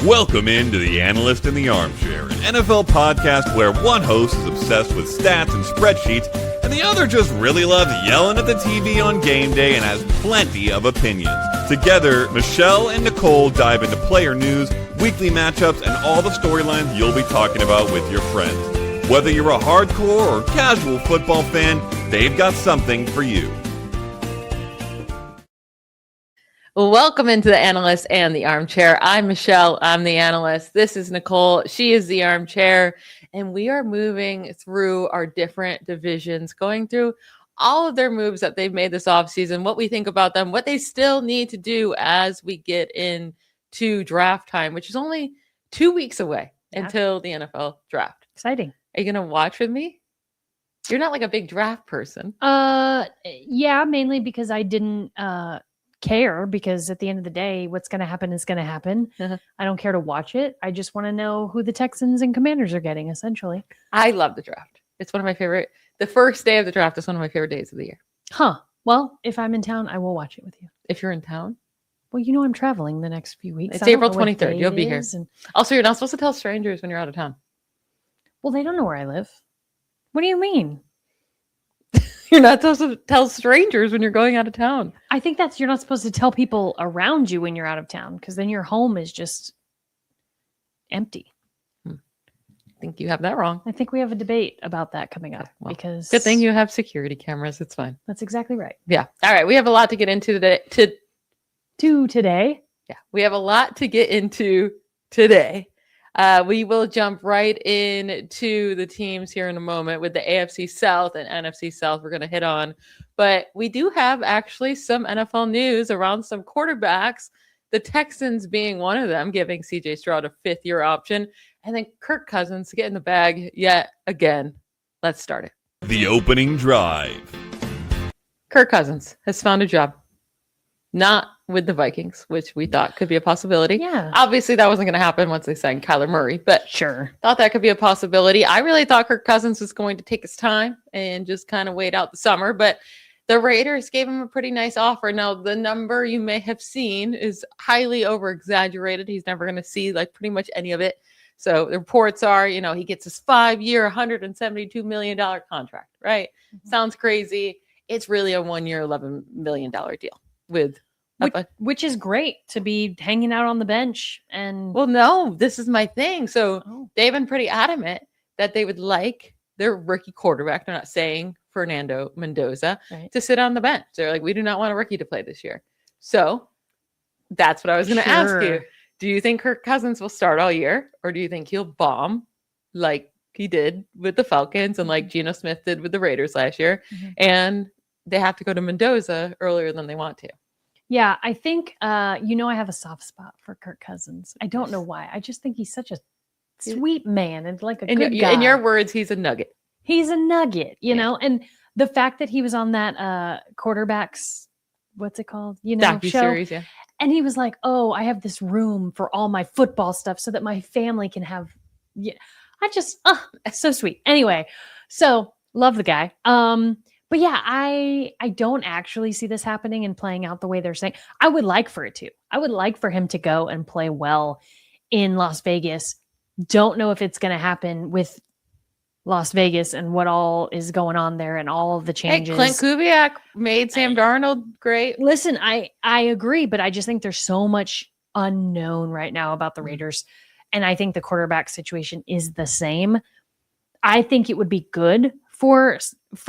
Welcome into the Analyst in the Armchair, an NFL podcast where one host is obsessed with stats and spreadsheets, and the other just really loves yelling at the TV on game day and has plenty of opinions. Together, Michelle and Nycole dive into player news, weekly matchups, and all the storylines you'll be talking about with your friends. Whether you're a hardcore or casual football fan, they've got something for you. Welcome into the Analyst and the Armchair. I'm Michelle. I'm the Analyst. This is Nycole. She is the Armchair. And we are moving through our different divisions, going through all of their moves that they've made this offseason, what we think about them, what they still need to do as we get into draft time, which is only 2 weeks away until the NFL draft. Exciting. Are you going to watch with me? You're not like a big draft person. Yeah, mainly because I didn't care, because at the end of the day, what's going to happen is going to happen. I don't care to watch it. I just want to know who the Texans and Commanders are getting, essentially. I love the draft. It's one of my favorite. The first day of the draft is one of my favorite days of the year. Well, if I'm in town, I will watch it with you. If you're in town? Well, you know I'm traveling the next few weeks. It's April 23rd. You'll be here. Also, you're not supposed to tell strangers when you're out of town. Well, they don't know where I live. What do you mean? You're not supposed to tell strangers when you're going out of town. I think you're not supposed to tell people around you when you're out of town, because then your home is just empty. I think you have that wrong. I think we have a debate about that coming up, because good thing you have security cameras. It's fine. That's exactly right. Yeah. All right. We have a lot to get into today. Yeah. We have a lot to get into today. We will jump right into the teams here in a moment with the AFC South and NFC South we're going to hit on. But we do have actually some NFL news around some quarterbacks, the Texans being one of them, giving C.J. Stroud a fifth-year option, and then Kirk Cousins to get in the bag yet again. Let's start it. The opening drive. Kirk Cousins has found a job. Not with the Vikings, which we thought could be a possibility. Yeah. Obviously, that wasn't going to happen once they signed Kyler Murray, but sure. Thought that could be a possibility. I really thought Kirk Cousins was going to take his time and just kind of wait out the summer, but the Raiders gave him a pretty nice offer. Now, the number you may have seen is highly over-exaggerated. He's never going to see like pretty much any of it. So the reports are, he gets his 5-year, $172 million contract, right? Mm-hmm. Sounds crazy. It's really a 1-year, $11 million deal. Which is great to be hanging out on the bench. And well, no, this is my thing. So they've been pretty adamant that they would like their rookie quarterback. They're not saying Fernando Mendoza to sit on the bench. They're like, we do not want a rookie to play this year. So that's what I was going to ask you. Do you think Kirk Cousins will start all year, or do you think he'll bomb like he did with the Falcons and like Geno Smith did with the Raiders last year? Mm-hmm. And they have to go to Mendoza earlier than they want to. Yeah, I think, I have a soft spot for Kirk Cousins. I don't know why. I just think he's such a sweet man and like a good guy. In your words, he's a nugget. He's a nugget, you know? And the fact that he was on that quarterbacks, what's it called? Docuseries, show. Yeah. And he was like, I have this room for all my football stuff so that my family can have, it's so sweet. Anyway, so love the guy. But yeah, I don't actually see this happening and playing out the way they're saying. I would like for it to. I would like for him to go and play well in Las Vegas. Don't know if it's going to happen with Las Vegas and what all is going on there and all of the changes. Hey, Clint Kubiak made Sam Darnold great. Listen, I agree, but I just think there's so much unknown right now about the Raiders. And I think the quarterback situation is the same. I think it would be good for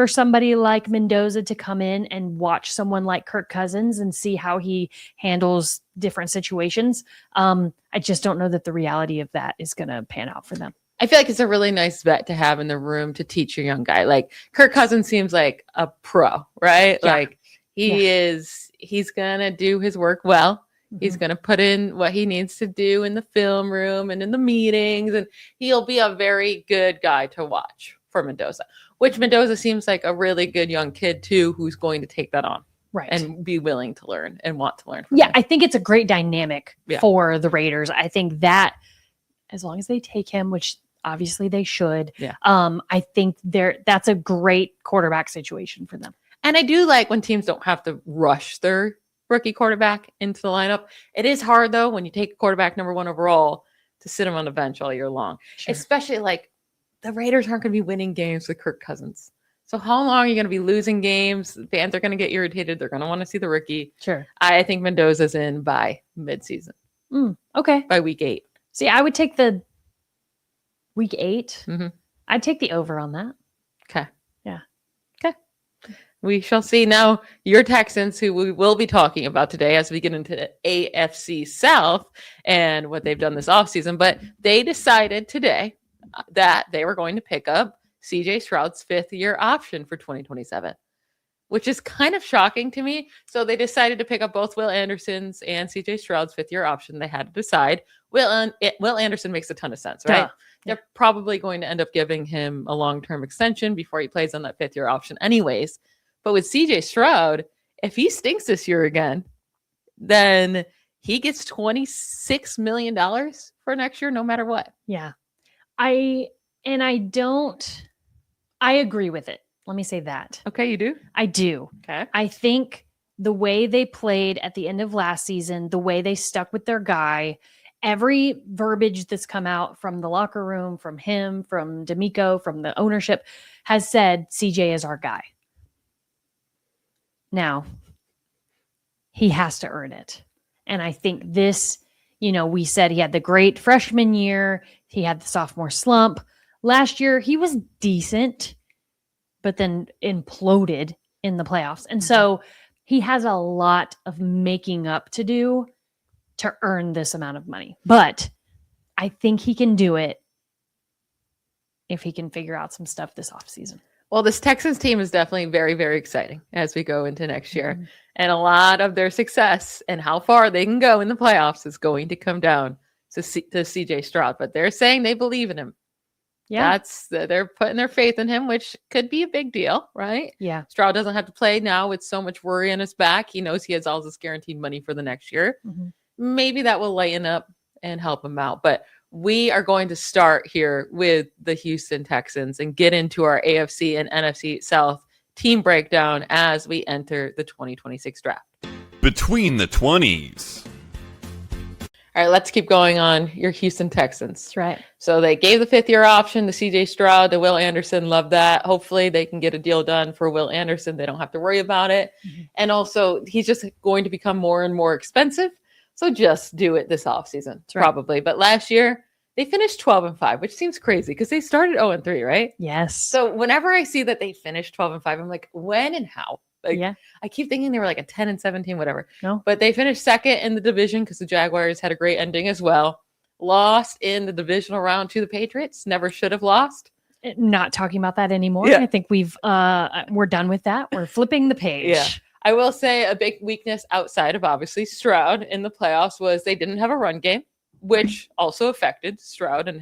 somebody like Mendoza to come in and watch someone like Kirk Cousins and see how he handles different situations. I just don't know that the reality of that is going to pan out for them. I feel like it's a really nice vet to have in the room to teach your young guy. Like Kirk Cousins seems like a pro, right? Yeah. Like he's going to do his work well. Mm-hmm. He's going to put in what he needs to do in the film room and in the meetings, and he'll be a very good guy to watch for Mendoza, which Mendoza seems like a really good young kid too, who's going to take that on. Right. And be willing to learn and want to learn. Yeah. I think it's a great dynamic for the Raiders. I think that as long as they take him, which obviously they should, I think that's a great quarterback situation for them. And I do like when teams don't have to rush their rookie quarterback into the lineup. It is hard, though, when you take a quarterback number 1 overall to sit him on the bench all year long, especially like the Raiders aren't going to be winning games with Kirk Cousins. So how long are you going to be losing games? The fans are going to get irritated. They're going to want to see the rookie. Sure. I think Mendoza's in by midseason. Okay. By week 8. See, I would take the week 8. Mm-hmm. I'd take the over on that. Okay. Yeah. Okay. We shall see. Now, your Texans, who we will be talking about today as we get into the AFC South and what they've done this offseason, but they decided today that they were going to pick up CJ Stroud's 5th-year option for 2027, which is kind of shocking to me. So they decided to pick up both Will Anderson's and CJ Stroud's 5th-year option. They had to decide. Will Anderson makes a ton of sense, right? They're probably going to end up giving him a long-term extension before he plays on that 5th-year option anyways. But with CJ Stroud, if he stinks this year again, then he gets $26 million for next year, no matter what. Yeah. I agree with it. Let me say that. Okay, you do? I do. Okay. I think the way they played at the end of last season, the way they stuck with their guy, every verbiage that's come out from the locker room, from him, from D'Amico, from the ownership has said CJ is our guy. Now, he has to earn it. And I think this, we said he had the great freshman year. He had the sophomore slump. Last year, he was decent, but then imploded in the playoffs. And so he has a lot of making up to do to earn this amount of money. But I think he can do it if he can figure out some stuff this offseason. Well, this Texans team is definitely very, very exciting as we go into next year. Mm-hmm. And a lot of their success and how far they can go in the playoffs is going to come down to CJ Stroud. But they're saying they believe in him. Yeah. They're putting their faith in him, which could be a big deal, right? Yeah. Stroud doesn't have to play now with so much worry on his back. He knows he has all this guaranteed money for the next year. Mm-hmm. Maybe that will lighten up and help him out. But we are going to start here with the Houston Texans and get into our AFC and NFC South team breakdown as we enter the 2026 draft. Between the 20s. All right, let's keep going on your Houston Texans. That's right. So they gave the 5th-year option to CJ Stroud, to Will Anderson. Love that. Hopefully they can get a deal done for Will Anderson. They don't have to worry about it. Mm-hmm. And also, he's just going to become more and more expensive. So just do it this offseason, probably. But last year, they finished 12-5, which seems crazy because they started 0-3, right? Yes. So whenever I see that they finished 12-5, I'm like, when and how? I keep thinking they were like a 10-17, whatever. No. But they finished second in the division because the Jaguars had a great ending as well. Lost in the divisional round to the Patriots. Never should have lost. Not talking about that anymore. Yeah. I think we're done with that. We're flipping the page. Yeah. I will say a big weakness outside of obviously Stroud in the playoffs was they didn't have a run game, which also affected Stroud and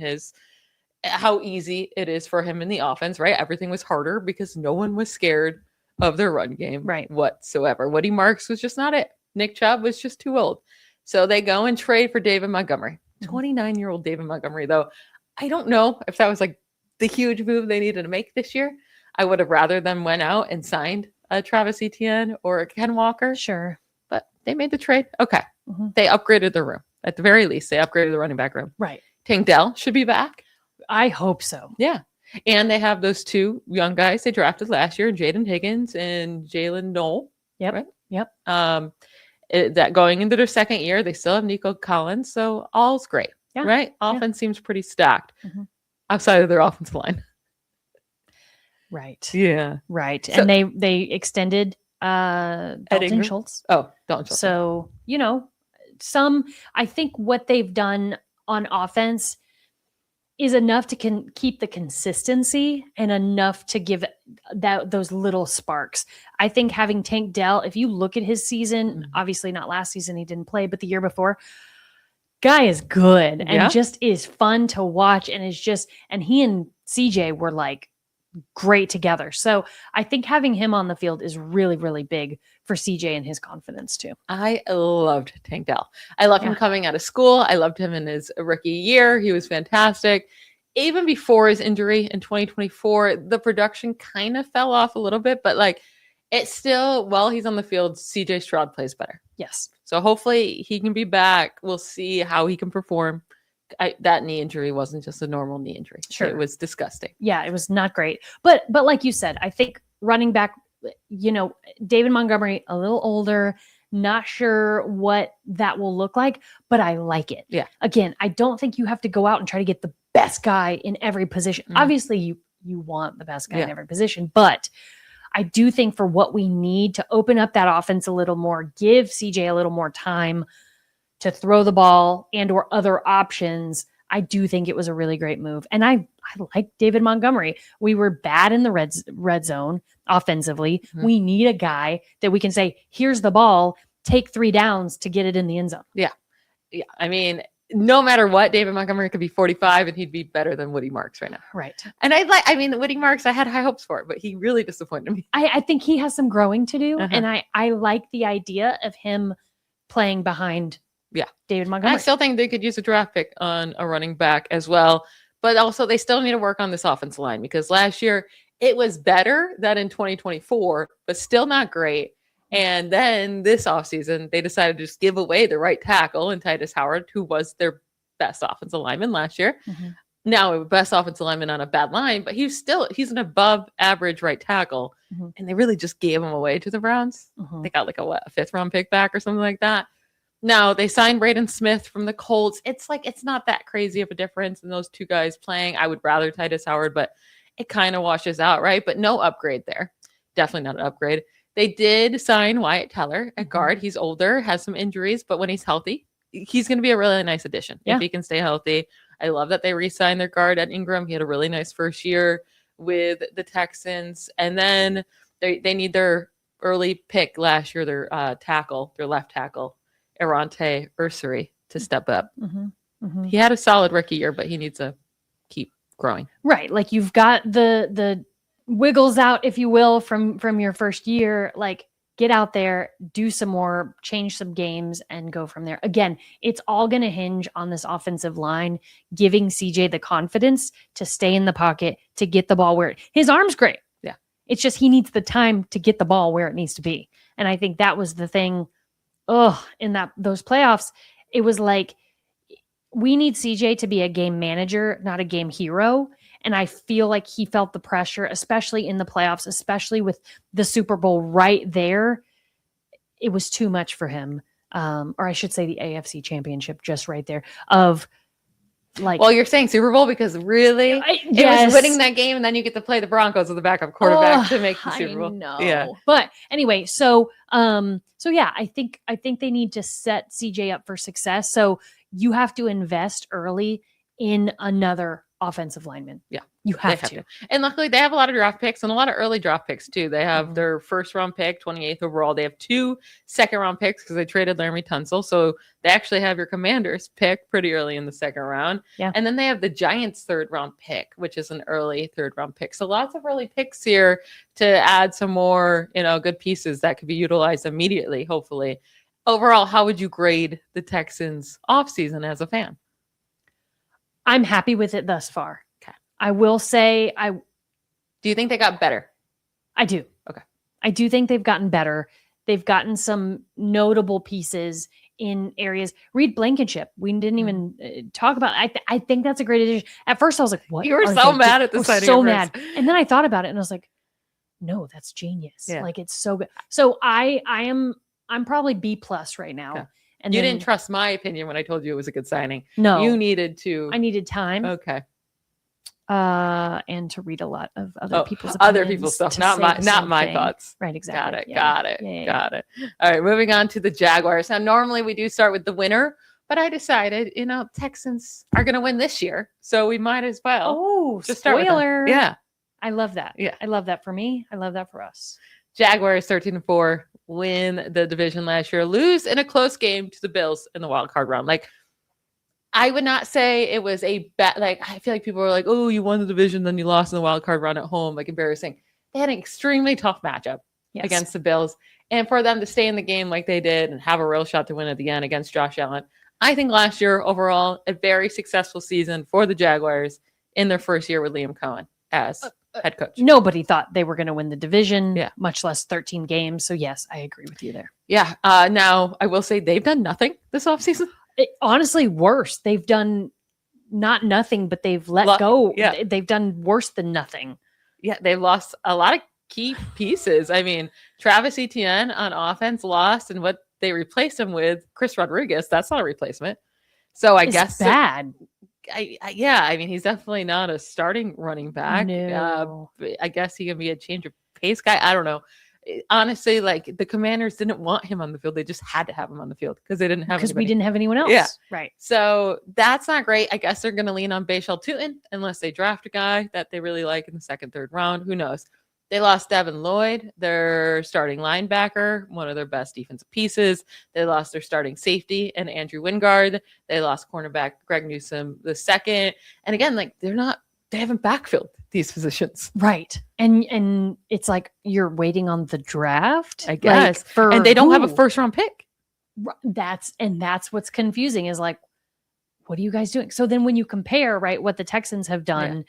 how easy it is for him in the offense, right? Everything was harder because no one was scared of their run game whatsoever. Woody Marks was just not it. Nick Chubb was just too old. So they go and trade for David Montgomery. 29-year-old David Montgomery, though. I don't know if that was like the huge move they needed to make this year. I would have rather them went out and signed a Travis Etienne or a Ken Walker. Sure. But they made the trade. Okay. Mm-hmm. They upgraded the room. At the very least, they upgraded the running back room. Right. Tank Dell should be back. I hope so. Yeah. And they have those 2 young guys they drafted last year, Jaden Higgins and Jalen Knoll. Yep. Right? Yep. That going into their second year, they still have Nycole Collins. So all's great. Yeah. Right? Offense seems pretty stacked outside of their offensive line. Right. Yeah. Right. So, and they extended Dalton Schultz. Oh, Dalton Schultz. So, I think what they've done on offense is enough to keep the consistency and enough to give those little sparks. I think having Tank Dell, if you look at his season, obviously not last season, he didn't play, but the year before, guy is good and just is fun to watch. And he and CJ were like great together. So I think having him on the field is really, really big for CJ and his confidence too. I loved Tank Dell. I loved him coming out of school. I loved him in his rookie year. He was fantastic. Even before his injury in 2024, the production kind of fell off a little bit, but It's still, while he's on the field, CJ Stroud plays better. Yes. So hopefully he can be back. We'll see how he can perform. That knee injury wasn't just a normal knee injury. Sure. It was disgusting. Yeah, it was not great. But like you said, I think running back, David Montgomery, a little older, not sure what that will look like, but I like it. Yeah. Again, I don't think you have to go out and try to get the best guy in every position. Obviously, you want the best guy in every position, but I do think for what we need to open up that offense a little more, give CJ a little more time to throw the ball and or other options, I do think it was a really great move. And I like David Montgomery. We were bad in the red zone offensively. We need a guy that we can say, here's the ball, take 3 downs to get it in the end zone. Yeah. Yeah. I mean, no matter what, David Montgomery could be 45 and he'd be better than Woody Marks right now. Right. And Woody Marks, I had high hopes for it, but he really disappointed me. I think he has some growing to do. And I like the idea of him playing behind David Montgomery. I still think they could use a draft pick on a running back as well. But also they still need to work on this offensive line because last year it was better than in 2024, but still not great. And then this offseason, they decided to just give away the right tackle and Titus Howard, who was their best offensive lineman last year. Now, best offensive lineman on a bad line, but he's an above average right tackle. And they really just gave him away to the Browns. They got like a 5th round pick back or something like that. Now they signed Braden Smith from the Colts. It's not that crazy of a difference in those two guys playing. I would rather Titus Howard, but it kind of washes out, right? But no upgrade there. Definitely not an upgrade. They did sign Wyatt Teller at guard. He's older, has some injuries, but when he's healthy, he's going to be a really nice addition if he can stay healthy. I love that they re-signed their guard at Ingram. He had a really nice first year with the Texans. And then they need their early pick last year, their left tackle, Arante Ursary, to step up. He had a solid rookie year, but he needs to keep growing. Right. Like you've got the wiggles out, if you will, from your first year. Like get out there, do some more, change some games, and go from there. Again, it's all going to hinge on this offensive line giving CJ the confidence to stay in the pocket, to get the ball where his arm's great. Yeah. It's just he needs the time to get the ball where it needs to be. And I think that was the thing. In those playoffs, it was like we need CJ to be a game manager, not a game hero. And I feel like he felt the pressure, especially in the playoffs, especially with the Super Bowl right there. It was too much for him. Or I should say the AFC Championship just right there of like. Well, you're saying Super Bowl because really it was winning that game and then you get to play the Broncos with the backup quarterback to make the Super Bowl. No. Yeah. But anyway, so yeah, I think they need to set CJ up for success. So you have to invest early in another offensive lineman. Yeah. You have to. And luckily they have a lot of draft picks and a lot of early draft picks too. They have their 1st round pick, 28th overall. They have 2 2nd round picks because they traded Laramie Tunsil. So they actually have your Commanders pick pretty early in the 2nd round. Yeah. And then they have the Giants 3rd round pick, which is an early 3rd round pick. So lots of early picks here to add some more, good pieces that could be utilized immediately, hopefully. Overall, how would you grade the Texans offseason as a fan? I'm happy with it thus far. Okay. I will say Do you think they got better? I do. Okay. I do think they've gotten better. They've gotten some notable pieces in areas. Reed Blankenship, we didn't even talk about. I think that's a great addition. At first, I was like, "What?" You were so mad at the signing. So mad, and then I thought about it, and I was like, "No, that's genius. Yeah. Like it's so good." So I'm probably B+ right now. Okay. And you didn't trust my opinion when I told you it was a good signing. No, you needed to. I needed time. Okay. And to read a lot of other people's stuff, not my thoughts. Right, exactly. Got it. All right, moving on to the Jaguars. Now, normally we do start with the winner, but I decided, Texans are going to win this year, so we might as well. Oh, just spoiler! Yeah, I love that. Yeah, I love that for me. I love that for us. Jaguars 13-4 win the division last year, lose in a close game to the Bills in the wild card round. Like, I would not say it was a bad, I feel like people were like, oh, you won the division, then you lost in the wild card round at home, like embarrassing. They had an extremely tough matchup against the Bills. And for them to stay in the game like they did and have a real shot to win at the end against Josh Allen, I think last year, overall, a very successful season for the Jaguars in their first year with Liam Cohen as head coach. Nobody thought they were going to win the division, Yeah. much less 13 games. So yes, I agree with you there. Yeah. Now I will say they've done nothing this offseason. Honestly, worse. They've done not nothing, but they've let go. Yeah. They've done worse than nothing. Yeah, they've lost a lot of key pieces. I mean, Travis Etienne on offense lost, and what they replaced him with, Chris Rodriguez, that's not a replacement. So I guess bad. I mean, he's definitely not a starting running back. No. I guess he can be a change of pace guy. I don't know. Honestly, like the Commanders didn't want him on the field. They just had to have him on the field because they didn't have because we anybody. didn't have anyone else. Yeah. Right. So that's not great. I guess they're going to lean on Bashal Tutin unless they draft a guy that they really like in the second, third round. Who knows? They lost Devin Lloyd, their starting linebacker, one of their best defensive pieces. They lost their starting safety and Andrew Wingard. They lost cornerback Greg Newsome the second. And again, like they haven't backfilled these positions. Right. And it's like you're waiting on the draft, I guess. Like, and they don't have a first round pick. That's what's confusing is like, what are you guys doing? So then when you compare, right, what the Texans have done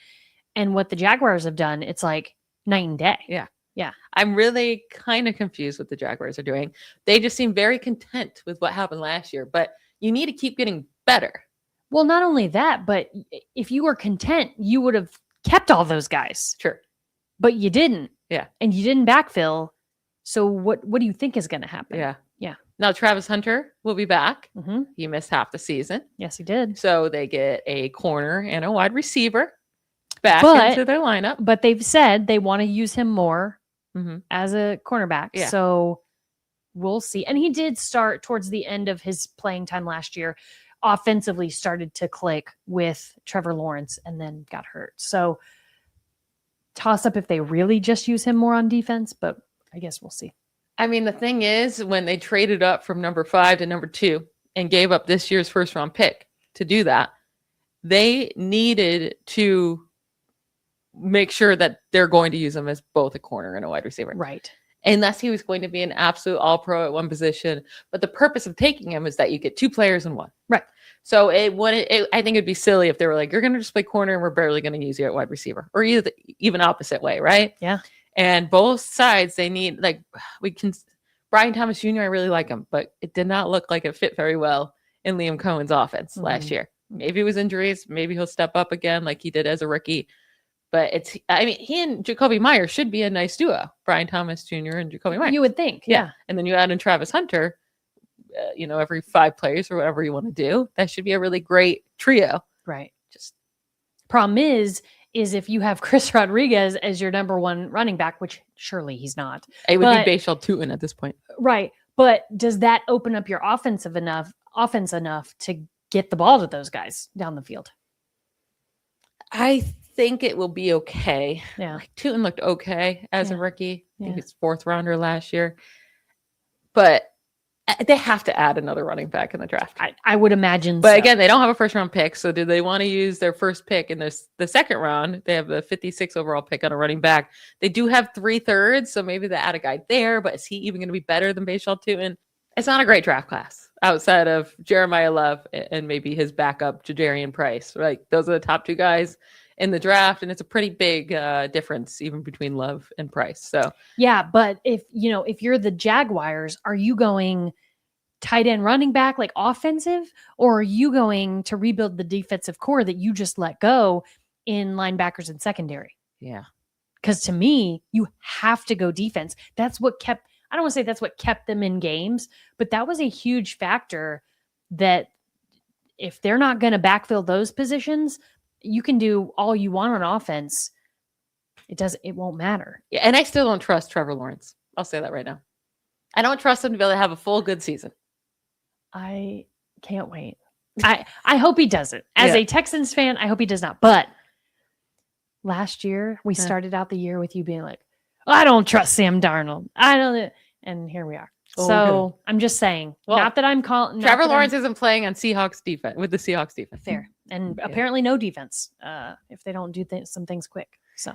and what the Jaguars have done, it's like night and day. Yeah. Yeah. I'm really kind of confused what the Jaguars are doing. They just seem very content with what happened last year, but you need to keep getting better. Well, not only that, but if you were content, you would have kept all those guys. Sure. But you didn't. Yeah. And you didn't backfill. So what do you think is going to happen? Yeah. Yeah. Now Travis Hunter will be back. Mm-hmm. He missed half the season. Yes, he did. So they get a corner and a wide receiver back into their lineup. But they've said they want to use him more Mm-hmm. as a cornerback. Yeah. So we'll see. And he did start towards the end of his playing time last year. Offensively started to click with Trevor Lawrence and then got hurt. So toss up if they really just use him more on defense, but I guess we'll see. I mean, the thing is, when they traded up from number 5 to number 2 and gave up this year's first round pick to do that, they needed to make sure that they're going to use him as both a corner and a wide receiver. Right. Unless he was going to be an absolute all-pro at one position. But the purpose of taking him is that you get 2 players in one. Right. So I think it'd be silly if they were like, you're going to just play corner and we're barely going to use you at wide receiver. Or even opposite way, right? Yeah. And both sides, they need, like, Brian Thomas Jr., I really like him, but it did not look like it fit very well in Liam Cohen's offense last year. Maybe it was injuries. Maybe he'll step up again like he did as a rookie. But he and Jacoby Myers should be a nice duo. Brian Thomas Jr. and Jacoby Myers. You would think. Yeah. And then you add in Travis Hunter, every 5 plays or whatever you want to do. That should be a really great trio. Right. Just problem is if you have Chris Rodriguez as your number 1 running back, which surely he's not. It would be Bashal Tutin at this point. Right. But does that open up your offense enough to get the ball to those guys down the field? I think it will be okay. Yeah. Like, Tutin looked okay as a rookie. I think Yeah. he's 4th rounder last year. But they have to add another running back in the draft. I would imagine. But so. again, they don't have a first round pick. So do they want to use their first pick in the second round? They have the 56 overall pick on a running back. They do have 3/3. So maybe they add a guy there. But is he even going to be better than Bashal Tutin? It's not a great draft class outside of Jeremiah Love and maybe his backup, Jadarian Price. Like, those are the top 2 guys in the draft, and it's a pretty big difference even between Love and Price. So yeah, but if you're the Jaguars, are you going tight end running back, like offensive, or are you going to rebuild the defensive core that you just let go in linebackers and secondary? yeah, Because to me, you have to go defense. That's what kept. I don't want to say that's what kept them in games, but that was a huge factor. That if they're not going to backfill those positions, you can do all you want on offense. It won't matter. yeah. And I still don't trust Trevor Lawrence. I'll say that right now. I don't trust him to be able to have a full good season. I can't wait. I hope he doesn't. As a Texans fan, I hope he does not. But last year, we started out the year with you being like, I don't trust Sam Darnold. I don't. And here we are. Oh, So good. I'm just saying, Well, not that I'm calling. Trevor Lawrence isn't playing on Seahawks defense with the Seahawks defense. fair, and Yeah. apparently no defense if they don't do some things quick. So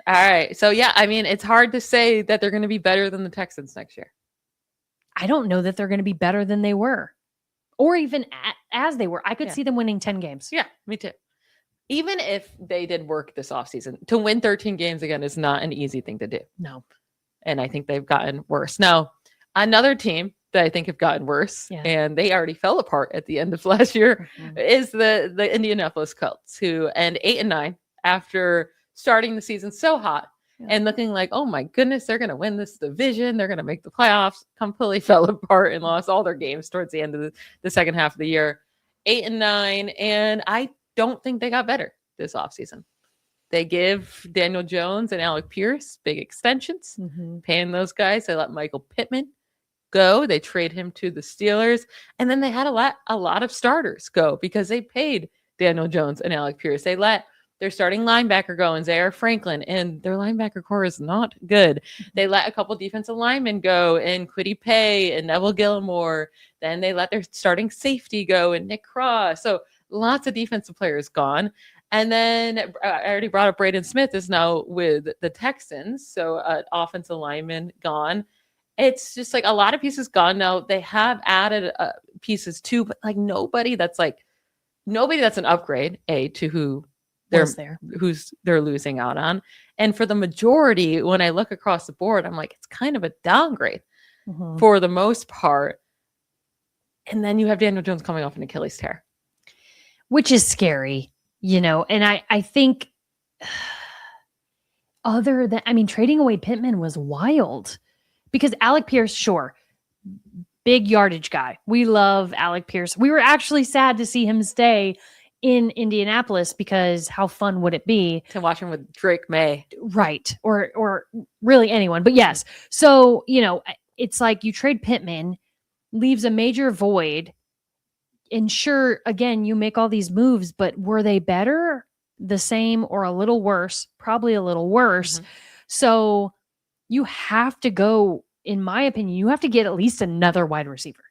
All right. So, yeah, I mean, it's hard to say that they're going to be better than the Texans next year. I don't know that they're going to be better than they were, or even as they were. I could see them winning 10 games. Yeah, me too. even if they did work this offseason, to win 13 games again is not an easy thing to do. No. And I think they've gotten worse. Now, another team that I think have gotten worse, and they already fell apart at the end of last year, is the Indianapolis Colts, who end 8-9 after starting the season so hot and looking like, oh my goodness, they're going to win this division. They're going to make the playoffs. Completely fell apart and lost all their games towards the end of the second half of the year. 8-9, and I don't think they got better this offseason. They give Daniel Jones and Alec Pierce big extensions, paying those guys. They let Michael Pittman go. They trade him to the Steelers. And then they had a lot of starters go because they paid Daniel Jones and Alec Pierce. They let their starting linebacker go and Zaire Franklin, and their linebacker core is not good. They let a couple defensive linemen go and Kwity Paye and Neville Gilmore. Then they let their starting safety go and Nick Cross. So lots of defensive players gone. And then I already brought up Braden Smith is now with the Texans. So offensive lineman gone. It's just like a lot of pieces gone. Now they have added pieces too, but like nobody that's an upgrade, to who they're losing out on. And for the majority, when I look across the board, I'm like, it's kind of a downgrade for the most part. And then you have Daniel Jones coming off an Achilles tear, which is scary. And I think trading away Pittman was wild because Alec Pierce, sure, big yardage guy. We love Alec Pierce. We were actually sad to see him stay in Indianapolis because how fun would it be to watch him with Drake May? Right. Or really anyone. But yes. So, it's like you trade Pittman, leaves a major void. And sure, again, you make all these moves, but were they better, the same, or a little worse? Probably a little worse. So you have to go, in my opinion, you have to get at least another wide receiver.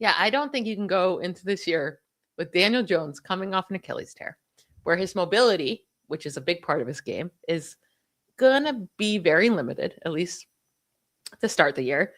Yeah, I don't think you can go into this year with Daniel Jones coming off an Achilles tear, where his mobility, which is a big part of his game, is going to be very limited, at least to start the year.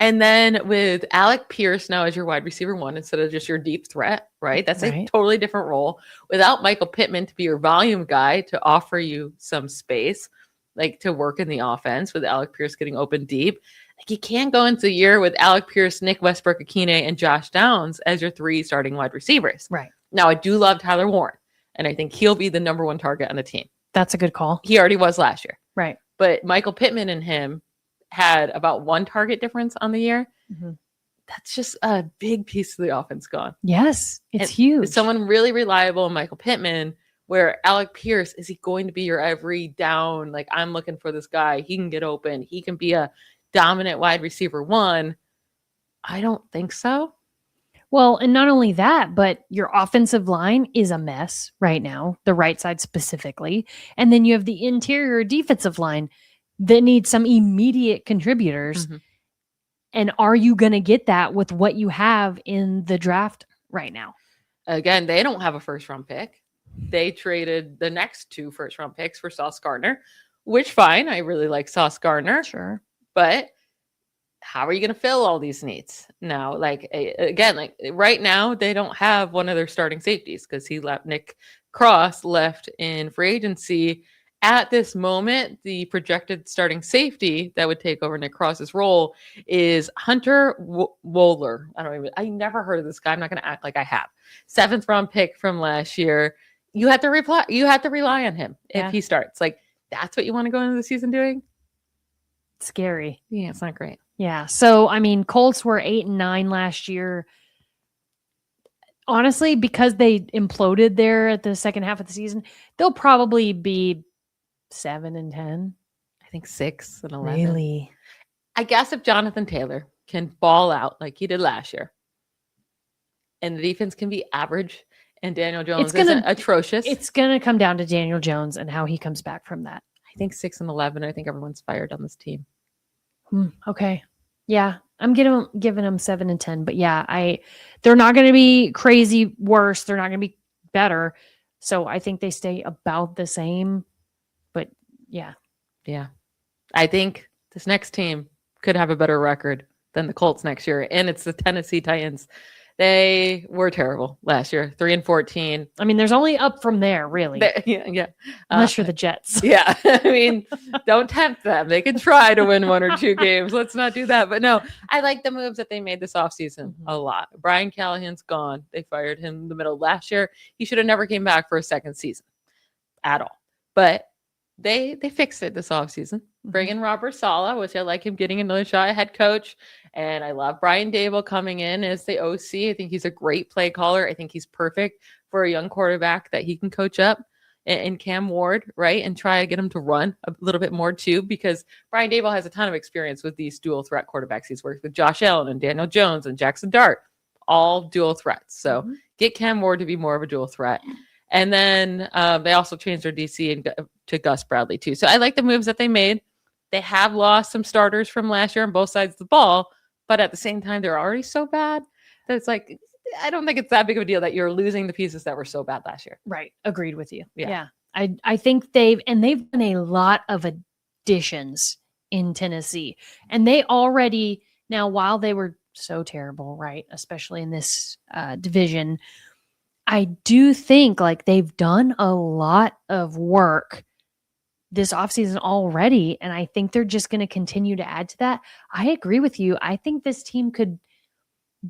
And then with Alec Pierce now as your wide receiver one, instead of just your deep threat, right? That's a totally different role. Without Michael Pittman to be your volume guy to offer you some space, like to work in the offense with Alec Pierce getting open deep. Like you can't go into the year with Alec Pierce, Nick Westbrook-Akine, and Josh Downs as your three starting wide receivers. Right. Now, I do love Tyler Warren, and I think he'll be the number one target on the team. That's a good call. He already was last year. Right. But Michael Pittman and him had about one target difference on the year. That's just a big piece of the offense gone. Yes, it's huge. Someone really reliable, Michael Pittman, where Alec Pierce, is he going to be your every down? Like, I'm looking for this guy. He can get open. He can be a dominant wide receiver one. I don't think so. Well, and not only that, but your offensive line is a mess right now, the right side specifically. And then you have the interior defensive line that needs some immediate contributors. And are you going to get that with what you have in the draft right now? Again, they don't have a first round pick. They traded the next 2 first round picks for Sauce Gardner, which fine. I really like Sauce Gardner. Sure. But how are you going to fill all these needs now? Like, again, like right now, they don't have one of their starting safeties because Nick Cross left in free agency. At this moment, the projected starting safety that would take over Nick Cross's role is Hunter Wohler. I never heard of this guy. I'm not going to act like I have. 7th round pick from last year. You have to rely on him if he starts. Like, that's what you want to go into the season doing? Scary. Yeah, it's not great. Yeah. So, Colts were 8-9 last year. Honestly, because they imploded there at the second half of the season, they'll probably be 7-10. I think 6-11. Really? I guess if Jonathan Taylor can ball out like he did last year, and the defense can be average, and Daniel Jones isn't atrocious. It's going to come down to Daniel Jones and how he comes back from that. I think 6-11. I think everyone's fired on this team. Okay. Yeah. I'm giving them 7-10, but yeah, they're not going to be crazy worse. They're not going to be better. So I think they stay about the same, but yeah. Yeah. I think this next team could have a better record than the Colts next year. And it's the Tennessee Titans. They were terrible last year, 3-14. I mean, there's only up from there, really. Yeah. Unless you're the Jets. Yeah. I mean, don't tempt them. They can try to win 1 or 2 games. Let's not do that. But no, I like the moves that they made this offseason a lot. Brian Callahan's gone. They fired him in the middle of last year. He should have never came back for a second season at all. But they fixed it this offseason. Bring in Robert Saleh, which I like him getting another shot at head coach. And I love Brian Dable coming in as the OC. I think he's a great play caller. I think he's perfect for a young quarterback that he can coach up in Cam Ward, right? And try to get him to run a little bit more too, because Brian Dable has a ton of experience with these dual threat quarterbacks. He's worked with Josh Allen and Daniel Jones and Jackson Dart, all dual threats. So get Cam Ward to be more of a dual threat. And then they also changed their DC to Gus Bradley too. So I like the moves that they made. They have lost some starters from last year on both sides of the ball, but at the same time, they're already so bad that it's like, I don't think it's that big of a deal that you're losing the pieces that were so bad last year. Right. Agreed with you. Yeah. I think they've done a lot of additions in Tennessee. And they already, now while they were so terrible, right, especially in this division, I do think like they've done a lot of work this offseason already. And I think they're just going to continue to add to that. I agree with you. I think this team could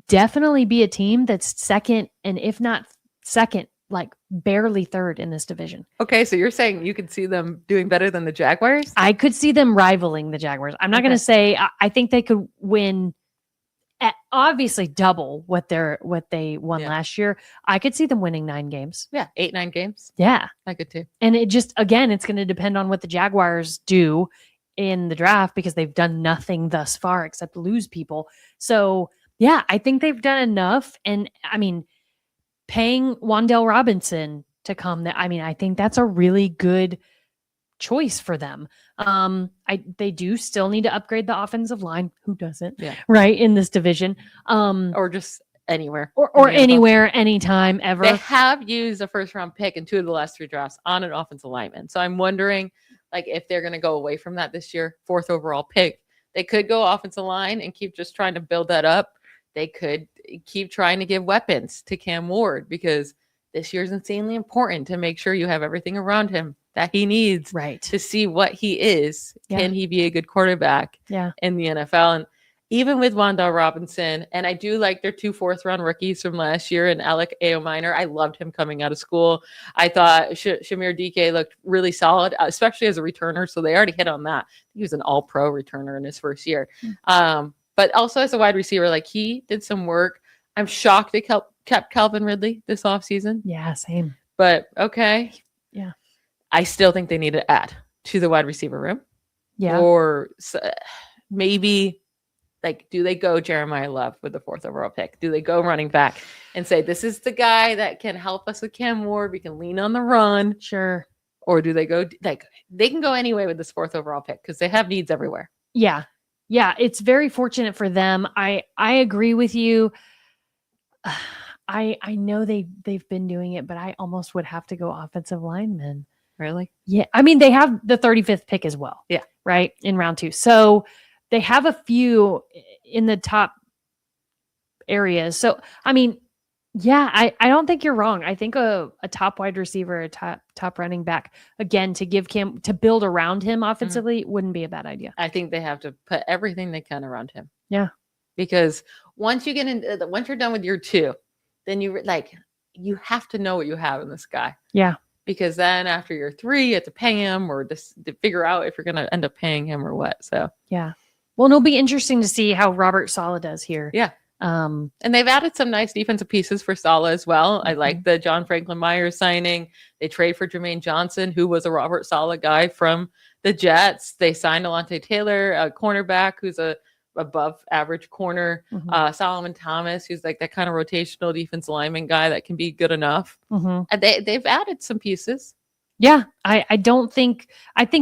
definitely be a team that's second, and if not second, like barely third in this division. Okay, so you're saying you could see them doing better than the Jaguars? I could see them rivaling the Jaguars. I'm not going to say I think they could win at obviously double what they won last year. I could see them winning 9 games. Yeah, 8-9 games. Yeah, I could too. And it just, again, it's going to depend on what the Jaguars do in the draft, because they've done nothing thus far except lose people. So yeah, I think they've done enough. And I mean, paying Wan'Dale Robinson to come, I think that's a really good choice for them. They do still need to upgrade the offensive line. Who doesn't? Yeah. Right, in this division. Or just anywhere. Or anywhere, anytime, ever. They have used a first round pick in 2 of the last 3 drafts on an offensive lineman. So I'm wondering like if they're going to go away from that this year. 4th overall pick. They could go offensive line and keep just trying to build that up. They could keep trying to give weapons to Cam Ward, because this year is insanely important to make sure you have everything around him that he needs to see what he is. Yeah. Can he be a good quarterback in the NFL? And even with Wan'Dale Robinson, and I do like their 2 4th-round rookies from last year, and Alec Minor. I loved him coming out of school. I thought Shamir DK looked really solid, especially as a returner. So they already hit on that. He was an all-pro returner in his first year. But also as a wide receiver, like he did some work. I'm shocked they kept Calvin Ridley this offseason. Yeah, same. But okay. Yeah. I still think they need to add to the wide receiver room. Yeah. Or maybe like, do they go Jeremiah Love with the 4th overall pick? Do they go running back and say, this is the guy that can help us with Cam Ward? We can lean on the run. Sure. Or do they go like they can go anyway with this 4th overall pick because they have needs everywhere. Yeah. Yeah. It's very fortunate for them. I agree with you. I know they've been doing it, but I almost would have to go offensive lineman. Really? Yeah. I mean, they have the 35th pick as well. Yeah. Right. In round 2. So they have a few in the top areas. So, I mean, yeah, I don't think you're wrong. I think a top wide receiver, a top running back, again, to give Cam, to build around him offensively wouldn't be a bad idea. I think they have to put everything they can around him. Yeah. Because once you're done with year 2, then you have to know what you have in this guy. Yeah. Because then after year 3, you have to pay him or just to figure out if you're going to end up paying him or what. So, yeah. Well, it'll be interesting to see how Robert Saleh does here. Yeah. And they've added some nice defensive pieces for Saleh as well. I like the John Franklin Myers signing. They trade for Jermaine Johnson, who was a Robert Saleh guy from the Jets. They signed Alontae Taylor, a cornerback who's a above average corner. Solomon Thomas, who's like that kind of rotational defense lineman guy that can be good enough. And they've added some pieces. Yeah, I think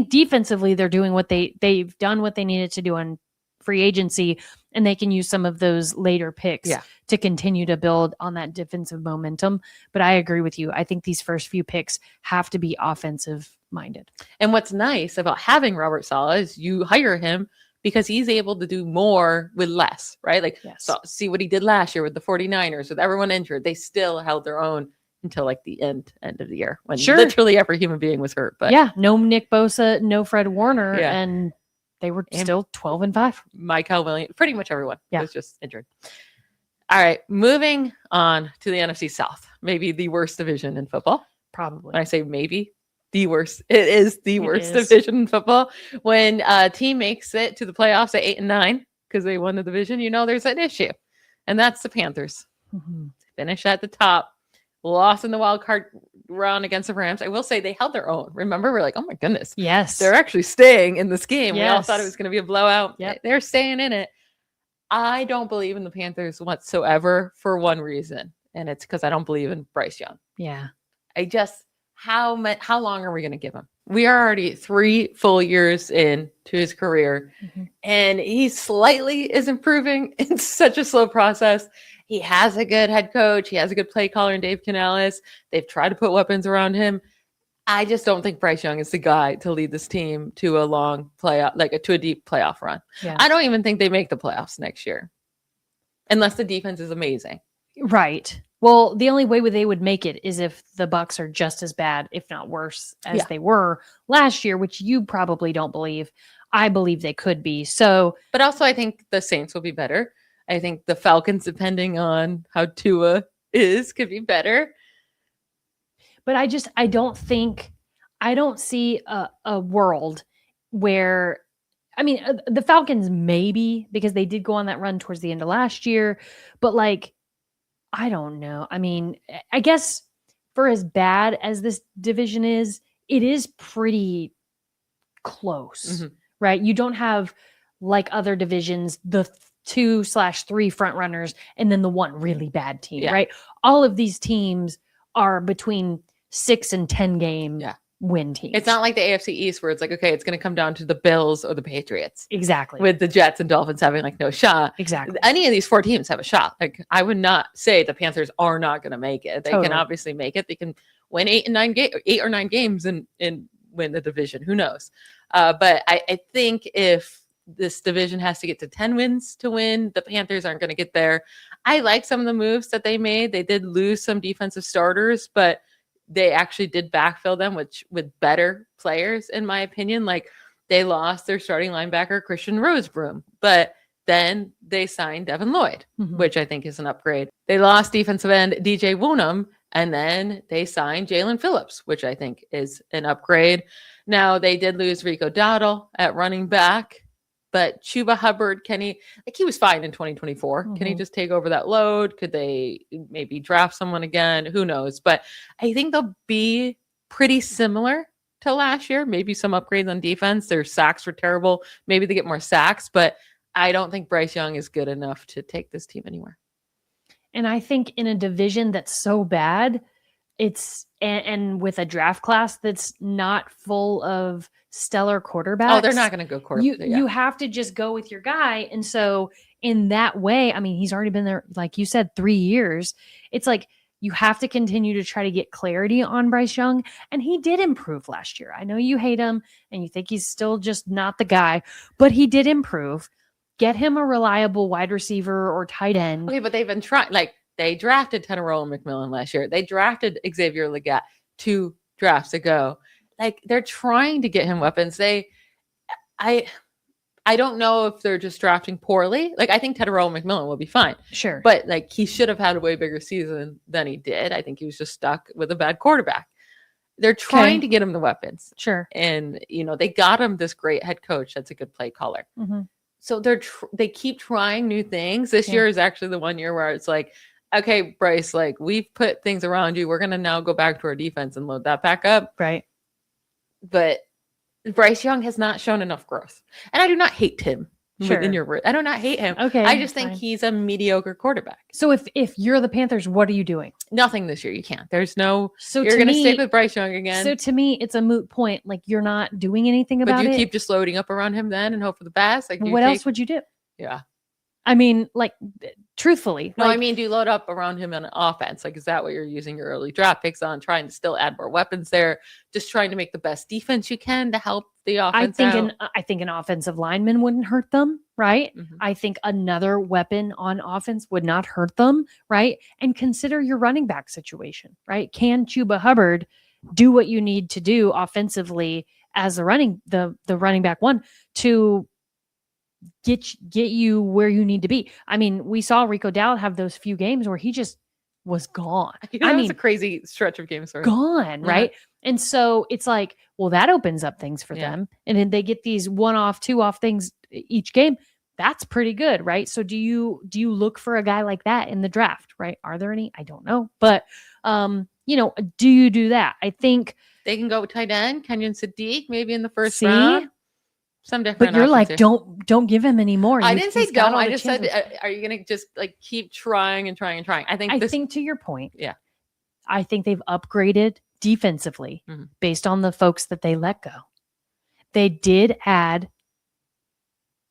defensively they're doing what they've done what they needed to do on free agency, and they can use some of those later picks to continue to build on that defensive momentum. But I agree with you. I think these first few picks have to be offensive minded. And what's nice about having Robert Saleh is you hire him because he's able to do more with less, right? Like, Yes. so see what he did last year with the 49ers, with everyone injured. They still held their own until like the end of the year when literally every human being was hurt. But yeah, no Nick Bosa, no Fred Warner, Yeah. and they were still 12-5. Nycole Williams, pretty much everyone Yeah. was just injured. All right, moving on to the NFC South, maybe the worst division in football. Probably. When I say maybe, the worst, it is the worst is. division in football. When a team makes it to the playoffs at 8-9 because they won the division, there's an issue, and that's the Panthers. Mhm. Finish at the top, lost in the wild card round against the Rams. I will say they held their own. Remember, we're like, oh my goodness, Yes. they're actually staying in this game. We all Yes. thought it was going to be a blowout. Yep. They're staying in it. I don't believe in the Panthers whatsoever for one reason, and it's because I don't believe in Bryce Young. Yeah. I just, how long are we going to give him? We are already 3 full years into his career, Mhm. and he slightly is improving. It's such a slow process. He has a good head coach. He has a good play caller in Dave Canales. They've tried to put weapons around him. I just don't think Bryce Young is the guy to lead this team to a long playoff, to a deep playoff run. Yeah. I don't even think they make the playoffs next year, unless the defense is amazing. Right. Well, the only way they would make it is if the Bucs are just as bad, if not worse, as Yeah. they were last year, which you probably don't believe. I believe they could be. So, But also, I think the Saints will be better. I think the Falcons, depending on how Tua is, could be better. but I don't see a world where, the Falcons maybe, because they did go on that run towards the end of last year, but I don't know. I guess for as bad as this division is, it is pretty close, Mhm. right? You don't have like other divisions, the 2/3 front runners and then the one really bad team, Yeah. right? All of these teams are between 6 and 10 game Yeah. win teams. It's not like the AFC East where it's like, okay, it's going to come down to the Bills or the Patriots, exactly with the Jets and Dolphins having no shot. exactly. Any of these 4 teams have a shot. I would not say the Panthers are not going to make it. They can Totally. obviously make it. They can win 8 or 9 games and win the division. Who knows? But I think if this division has to get to 10 wins to win, the Panthers aren't going to get there. I like some of the moves that they made. They did lose some defensive starters, but they actually did backfill them with better players, in my opinion. Like, they lost their starting linebacker, Christian Rosebroom, but then they signed Devin Lloyd, Mhm. which I think is an upgrade. They lost defensive end DJ Woonham, and then they signed Jalen Phillips, which I think is an upgrade. Now, they did lose Rico Dowdle at running back, but Chuba Hubbard, he was fine in 2024. Can he Mhm. just take over that load? Could they maybe draft someone again? Who knows? But I think they'll be pretty similar to last year. Maybe some upgrades on defense. Their sacks were terrible. Maybe they get more sacks, but I don't think Bryce Young is good enough to take this team anywhere. And I think in a division that's so bad, and with a draft class that's not full of stellar quarterbacks. Oh, they're not going to go quarterback. You have to just go with your guy. And so in that way, he's already been there, like you said, 3 years. It's like you have to continue to try to get clarity on Bryce Young. And he did improve last year. I know you hate him and you think he's still just not the guy, but he did improve. Get him a reliable wide receiver or tight end. Okay, but they've been trying. They drafted Teneroa McMillan last year. They drafted Xavier Leggett 2 drafts ago. They're trying to get him weapons. I don't know if they're just drafting poorly. I think Teneroa McMillan will be fine. Sure. But he should have had a way bigger season than he did. I think he was just stuck with a bad quarterback. They're trying to get him the weapons. Sure. And, they got him this great head coach that's a good play caller. Mm-hmm. So they keep trying new things. This Yeah. year is actually the one year where it's like, okay, Bryce, we've put things around you. We're going to now go back to our defense and load that back up. Right. But Bryce Young has not shown enough growth. And I do not hate him. Sure. I do not hate him. Okay. I just think fine. he's a mediocre quarterback. So if you're the Panthers, what are you doing? Nothing this year. You can't. There's no, So you're to going to me- stick with Bryce Young again. So to me, it's a moot point. You're not doing anything but about you it. keep just loading up around him then and hope for the best. What else would you do? Yeah. Truthfully. No, do you load up around him on offense? Is that what you're using your early draft picks on? Trying to still add more weapons there, just trying to make the best defense you can to help the offense I think an offensive lineman wouldn't hurt them, right? Mhm. I think another weapon on offense would not hurt them, right? And consider your running back situation, right? Can Chuba Hubbard do what you need to do offensively as the running back one to get you where you need to be? I mean, we saw Rico Dowd have those few games where he just was gone. That was a crazy stretch of games for him. Gone, right? And so it's like, well, that opens up things for them. And then they get these 1-off, 2-off things each game. That's pretty good, right? So do you look for a guy like that in the draft, right? Are there any? I don't know. But do you do that? I think they can go tight end, Kenyon Sadiq, maybe in the first round. Some different. But you're like, don't give him any more. I didn't say don't. I just said, are you going to just like keep trying and trying and trying? I think to your point. Yeah. I think they've upgraded defensively based on the folks that they let go. They did add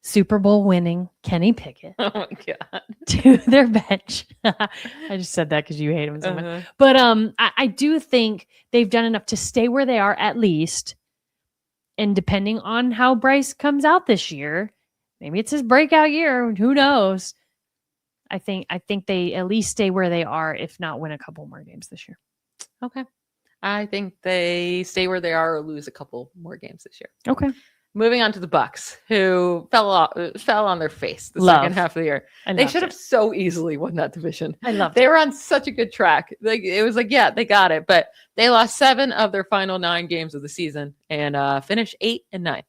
Super Bowl winning Kenny Pickett to their bench. I just said that because you hate him so much. But I do think they've done enough to stay where they are at least. And depending on how Bryce comes out this year, maybe it's his breakout year. Who knows? I think they at least stay where they are, if not win a couple more games this year. Okay. I think they stay where they are or lose a couple more games this year. Okay. Moving on to the Bucs, who fell on their face the second half of the year. They should have so easily won that division. They were on such a good track. Like it was like, yeah, they got it, but they lost 7 of their final 9 games of the season and finished 8-9.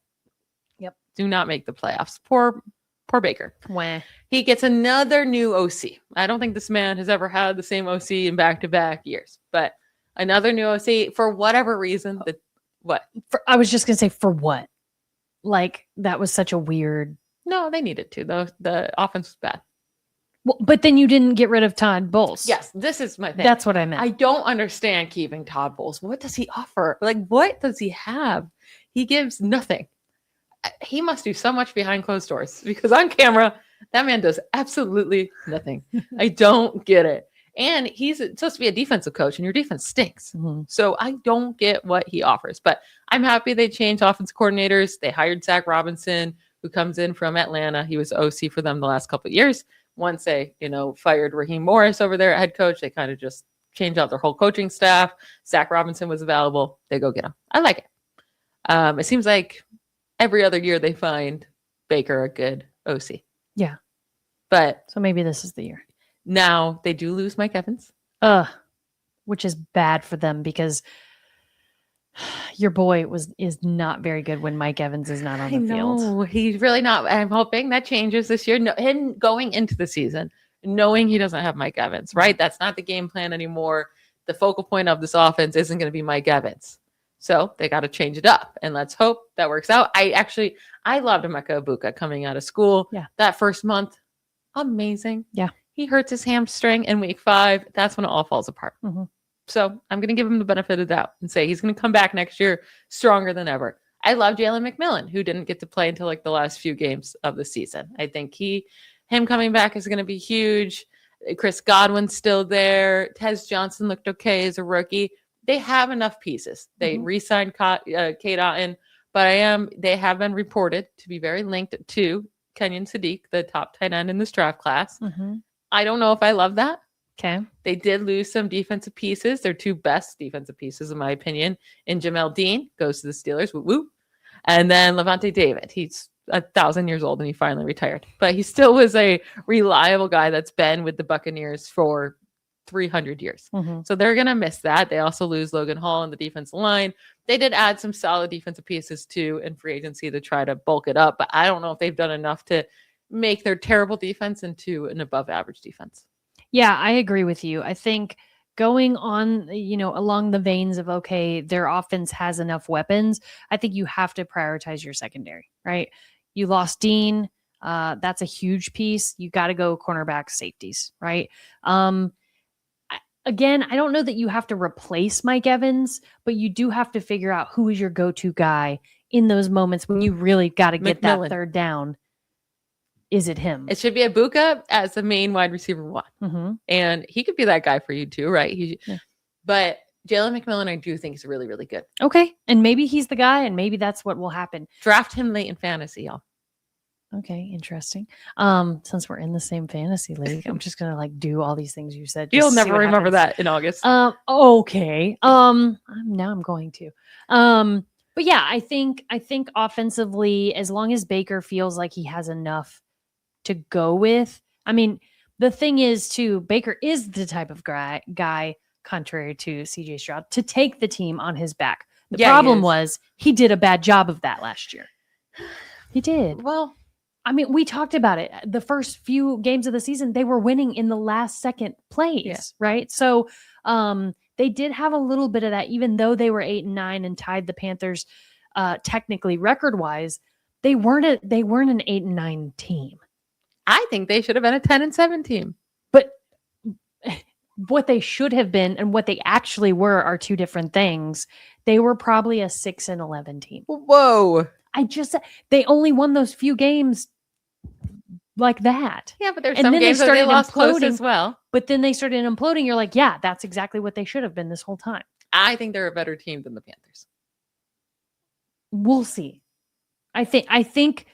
Yep, do not make the playoffs. Poor Baker. Wah. He gets another new OC. I don't think this man has ever had the same OC in back-to-back years, but another new OC for whatever reason. I was just gonna say for what. Like, that was such a weird... No, they needed to, though. The offense was bad. Well, but then you didn't get rid of Todd Bowles. Yes, this is my thing. That's what I meant. I don't understand keeping Todd Bowles. What does he offer? Like, what does he have? He gives nothing. He must do so much behind closed doors because on camera, that man does absolutely nothing. I don't get it. And he's supposed to be a defensive coach, and your defense stinks. Mm-hmm. So I don't get what he offers. But I'm happy they changed offense coordinators. They hired Zach Robinson, who comes in from Atlanta. He was OC for them the last couple of years. Once they, fired Raheem Morris over there at head coach, they kind of just changed out their whole coaching staff. Zach Robinson was available. They go get him. I like it. It seems like every other year they find Baker a good OC. Yeah. But so maybe this is the year. Now they do lose Mike Evans. Which is bad for them because your boy is not very good when Mike Evans is not on the field. No, he's really not. I'm hoping that changes this year. Him going into the season, knowing he doesn't have Mike Evans, right? That's not the game plan anymore. The focal point of this offense isn't going to be Mike Evans. So they got to change it up, and let's hope that works out. I loved Emeka Egbuka coming out of school. Yeah. That first month, amazing. Yeah. He hurts his hamstring in week 5. That's when it all falls apart. Mm-hmm. So I'm going to give him the benefit of the doubt and say he's going to come back next year stronger than ever. I love Jalen McMillan, who didn't get to play until like the last few games of the season. I think him coming back is going to be huge. Chris Godwin's still there. Tez Johnson looked okay as a rookie. They have enough pieces. They re-signed Kate Otten, but they have been reported to be very linked to Kenyon Sadiq, the top tight end in this draft class. Mm-hmm. I don't know if I love that. Okay. They did lose some defensive pieces. Their 2 best defensive pieces, in my opinion. And Jamel Dean goes to the Steelers. Woo woo. And then Levante David. He's 1,000 years old and he finally retired. But he still was a reliable guy that's been with the Buccaneers for 300 years. Mm-hmm. So they're going to miss that. They also lose Logan Hall in the defensive line. They did add some solid defensive pieces too in free agency to try to bulk it up. But I don't know if they've done enough to make their terrible defense into an above average defense. Yeah, I agree with you. I think going on, along the veins of, okay, their offense has enough weapons. I think you have to prioritize your secondary, right? You lost Dean. That's a huge piece. You got to go cornerback safeties, right? Again, I don't know that you have to replace Mike Evans, but you do have to figure out who is your go-to guy in those moments when you really got to get that third down. Is it him? It should be Egbuka as the main wide receiver 1. Mm-hmm. And he could be that guy for you too, right? But Jalen McMillan, I do think is really, really good. Okay. And maybe he's the guy, and maybe that's what will happen. Draft him late in fantasy, y'all. Okay, interesting. Since we're in the same fantasy league, I'm just gonna do all these things you said. You'll never remember that in August. Okay. Now I'm going to. But yeah, I think offensively, as long as Baker feels like he has enough to go with. I mean, the thing is too, Baker is the type of guy, contrary to CJ Stroud, to take the team on his back. The problem was he did a bad job of that last year. He did. Well, I mean, we talked about it. The first few games of the season, they were winning in the last second plays, right? So they did have a little bit of that, even though they were 8-9 and tied the Panthers technically record-wise. They weren't an 8-9 team. I think they should have been a 10-7 team. But what they should have been and what they actually were are two different things. They were probably a 6-11 team. Whoa. They only won those few games like that. Yeah, but there's some games that they lost close as well. But then they started imploding. You're like, yeah, that's exactly what they should have been this whole time. I think they're a better team than the Panthers. We'll see. I think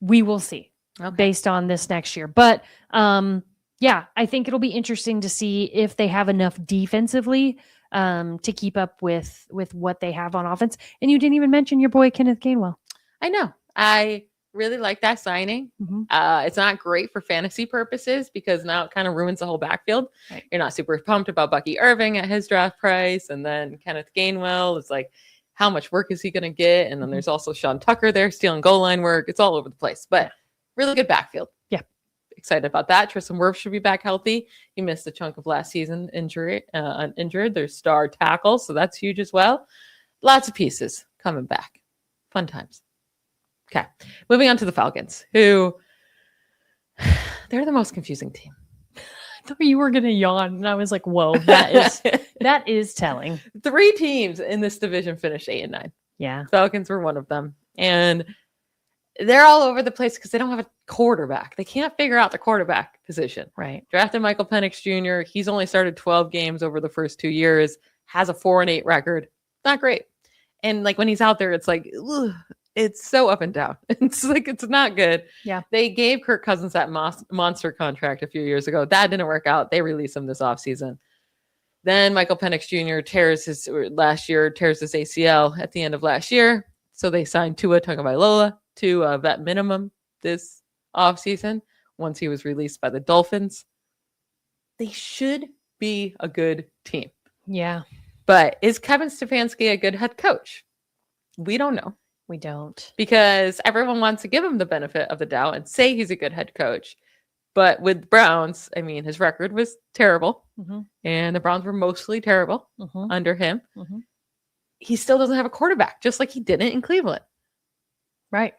we will see based on this next year. But yeah, I think it'll be interesting to see if they have enough defensively to keep up with what they have on offense. And you didn't even mention your boy Kenneth Gainwell. I know. I really like that signing. Mm-hmm. It's not great for fantasy purposes because now it kind of ruins the whole backfield. Right. You're not super pumped about Bucky Irving at his draft price. And then Kenneth Gainwell is like, how much work is he going to get? And then there's also Sean Tucker there stealing goal line work. It's all over the place, but really good backfield. Yeah. Excited about that. Tristan Wirfs should be back healthy. He missed a chunk of last season injured. There's star tackle, so that's huge as well. Lots of pieces coming back. Fun times. Okay, moving on to the Falcons, who they're the most confusing team. I thought you were going to yawn, and I was like, whoa, that is telling. 3 teams in this division finished 8-9. Yeah. Falcons were one of them. And they're all over the place because they don't have a quarterback. They can't figure out the quarterback position. Right. Drafted Michael Penix Jr. He's only started 12 games over the first 2 years, has a 4-8 record. Not great. And when he's out there, it's like, ugh, it's so up and down. It's it's not good. Yeah. They gave Kirk Cousins that monster contract a few years ago. That didn't work out. They released him this offseason. Then Michael Penix Jr. tears his ACL at the end of last year. So they signed Tua Tagovailoa to a vet minimum this offseason once he was released by the Dolphins. They should be a good team. Yeah. But is Kevin Stefanski a good head coach? We don't know. We don't. Because everyone wants to give him the benefit of the doubt and say he's a good head coach. But with Browns, I mean, his record was terrible. Mm-hmm. And the Browns were mostly terrible under him. Mm-hmm. He still doesn't have a quarterback, just like he didn't in Cleveland. Right.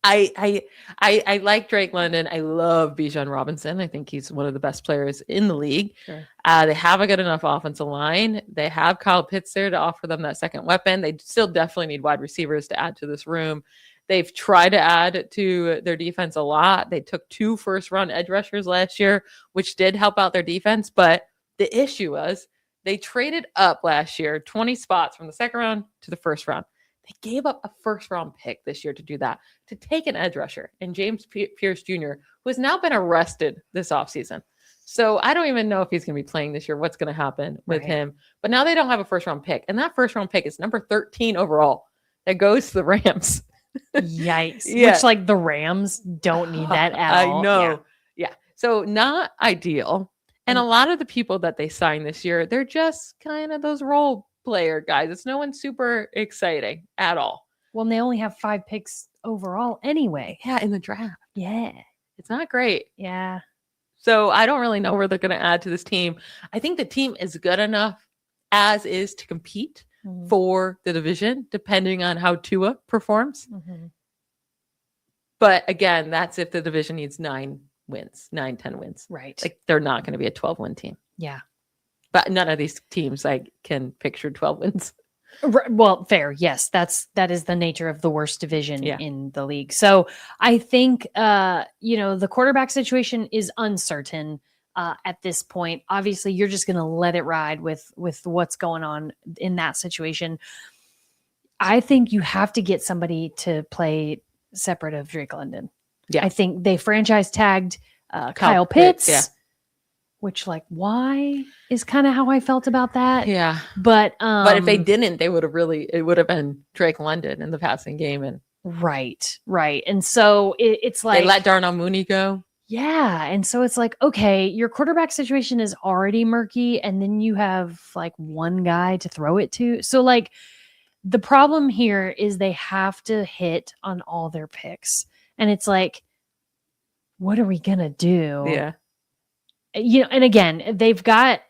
I like Drake London. I love Bijan Robinson. I think he's one of the best players in the league. Sure. They have a good enough offensive line. They have Kyle Pitts there to offer them that second weapon. They still definitely need wide receivers to add to this room. They've tried to add to their defense a lot. They took 2 first-round edge rushers last year, which did help out their defense. But the issue was they traded up last year 20 spots from the second round to the first round. They gave up a first-round pick this year to do that, to take an edge rusher, and James Pierce Jr., who has now been arrested this offseason. So I don't even know if he's going to be playing this year, what's going to happen with him. But now they don't have a first-round pick, and that first-round pick is number 13 overall. That goes to the Rams. Yikes. Yeah. Which, the Rams don't need that at all. I know. Yeah. So not ideal. And a lot of the people that they signed this year, they're just kind of those role player guys. It's no one super exciting at all. Well, and they only have 5 picks overall anyway. Yeah, in the draft. Yeah. It's not great. Yeah. So I don't really know where they're going to add to this team. I think the team is good enough as is to compete for the division, depending on how Tua performs. Mm-hmm. But again, that's if the division needs 10 wins. Right. They're not going to be a 12-win team. Yeah. But none of these teams I can picture 12 wins. Well, fair. Yes, that is the nature of the worst division in the league. So I think the quarterback situation is uncertain. at this point. Obviously, you're just going to let it ride with what's going on in that situation. I think you have to get somebody to play separate of Drake London. Yeah. I think they franchise tagged Kyle Pitts, yeah. which why is kind of how I felt about that. Yeah. But if they didn't, it would have been Drake London in the passing game. And right. And so it's like they let Darnell Mooney go. Yeah. And so it's like, okay, your quarterback situation is already murky. And then you have one guy to throw it to. So the problem here is they have to hit on all their picks. And it's like, what are we going to do? Yeah. And again, they've got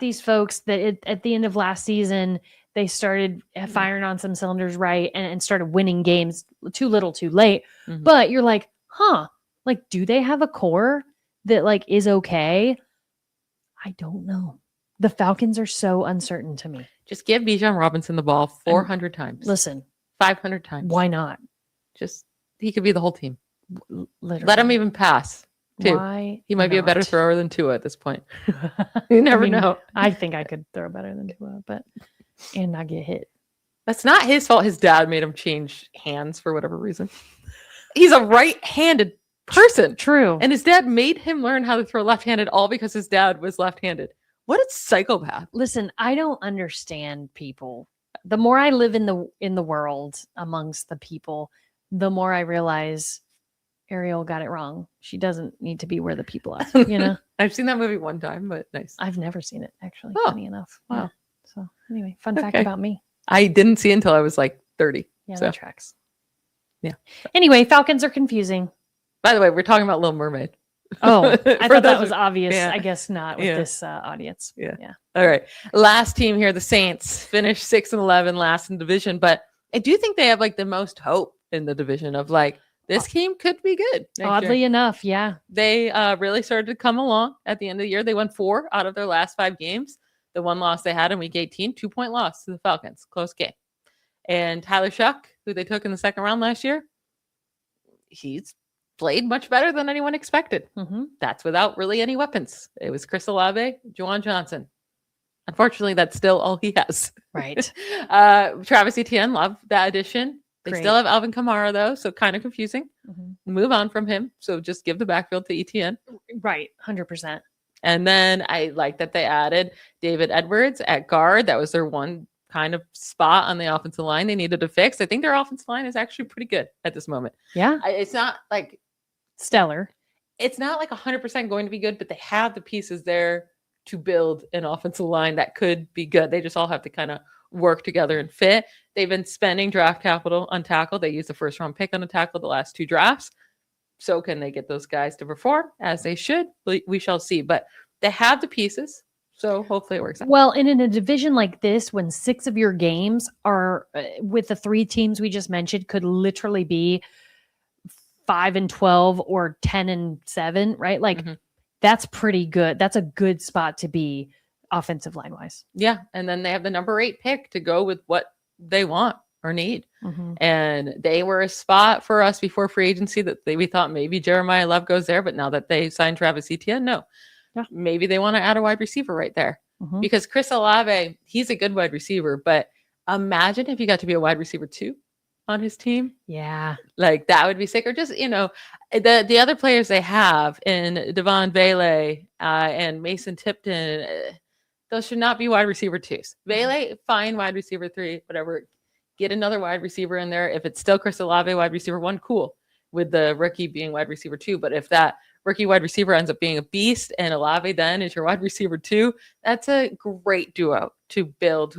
these folks that at the end of last season, they started firing on some cylinders right and started winning games too little too late. Mm-hmm. But you're like, do they have a core that is okay? I don't know. The Falcons are so uncertain to me. Just give Bijan Robinson the ball 400 times. Listen, 500 times. Why not? He could be the whole team. Literally. Let him even pass. Too. Why he might be a not? better thrower than Tua at this point. You never know. I think I could throw better than Tua, and not get hit. That's not his fault. His dad made him change hands for whatever reason. He's a right-handed person. True. And his dad made him learn how to throw left-handed all because his dad was left-handed. What a psychopath. Listen, I don't understand people. The more I live in the world amongst the people, the more I realize Ariel got it wrong. She doesn't need to be where the people are, I've seen that movie one time, but nice. I've never seen it, actually, funny enough. Wow. Yeah. So anyway, fun fact about me. I didn't see it until I was 30. Yeah, that tracks. Yeah. Anyway, Falcons are confusing. By the way, we're talking about Little Mermaid. Oh, I thought that was obvious. Yeah. I guess not with this audience. Yeah. All right. Last team here, the Saints, finished 6-11, last in the division. But I do think they have the most hope in the division of this team could be good. Oddly enough, yeah. They really started to come along at the end of the year. They won 4 out of their last 5 games. The one loss they had in week 18, 2-point loss to the Falcons. Close game. And Tyler Shuck, who they took in the second round last year, he's played much better than anyone expected. Mm-hmm. That's without really any weapons. It was Chris Olave, Juwan Johnson. Unfortunately, that's still all he has. Right. Travis Etienne, love that addition. They Great. Still have Alvin Kamara, though, so kind of confusing. Mm-hmm. Move on from him. So just give the backfield to Etienne. Right, 100%. And then I like that they added David Edwards at guard. That was their one kind of spot on the offensive line they needed to fix. I think their offensive line is actually pretty good at this moment. Yeah. It's not stellar. It's not 100% going to be good, but they have the pieces there to build an offensive line that could be good. They just all have to kind of work together and fit. They've been spending draft capital on tackle. They used the first round pick on a tackle the last 2 drafts. So can they get those guys to perform as they should? We shall see. But they have the pieces. So hopefully it works out. Well, and in a division like this, when 6 of your games are with the 3 teams we just mentioned, could literally be 5-12 or 10-7, right? That's pretty good. That's a good spot to be offensive line wise. Yeah. And then they have the number 8 pick to go with what they want or need. Mm-hmm. And they were a spot for us before free agency that we thought maybe Jeremiah Love goes there, but now that they signed Travis Etienne, no. Yeah. Maybe they want to add a wide receiver right there. Mm-hmm. Because Chris Olave, he's a good wide receiver, but imagine if you got to be a wide receiver 2 on his team. Yeah. That would be sick. Or just, the other players they have in Devon Vele and Mason Tipton, those should not be wide receiver 2s. Vele, fine, wide receiver 3, whatever. Get another wide receiver in there. If it's still Chris Olave, wide receiver 1, cool. With the rookie being wide receiver 2. But if that rookie wide receiver ends up being a beast and Olave then is your wide receiver 2, that's a great duo to build.